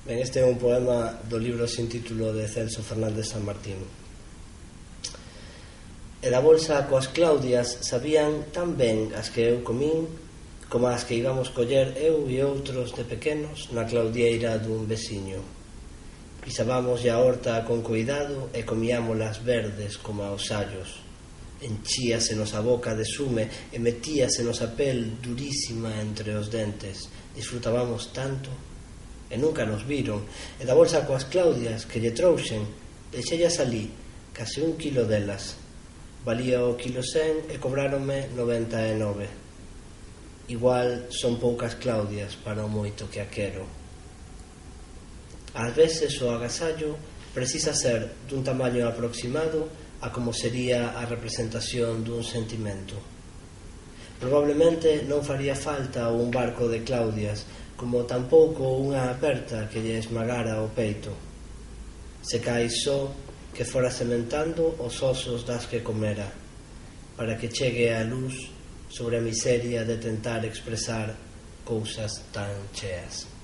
Ben, este é un poema do libro sin título de Celso Fernández San Martín. E da bolsa coas Claudias sabían tan ben as que eu comín como as que íbamos coller eu e outros de pequenos na claudieira dun veciño. Pisábamos a horta con cuidado e comíamolas verdes como aos sallos. Enchíasenos a boca de sume e metíasenos a pel durísima entre os dentes. Disfrutábamos tanto e nunca nos viron, e da bolsa coas Claudias que lle trouxen deixellas ali, case 1 kilo delas. Valía o kilo 100 e cobráronme 99. Igual son poucas Claudias para o moito que a quero. Ás veces o agasallo precisa ser dun tamaño aproximado a como sería a representación dun sentimento. Probablemente non faría falta un barco de Claudias, como tampouco unha aperta que lle esmagara o peito. Se cais só que fora sementando os osos das que comera, para que chegue a luz sobre a miseria de tentar expresar cousas tan cheas.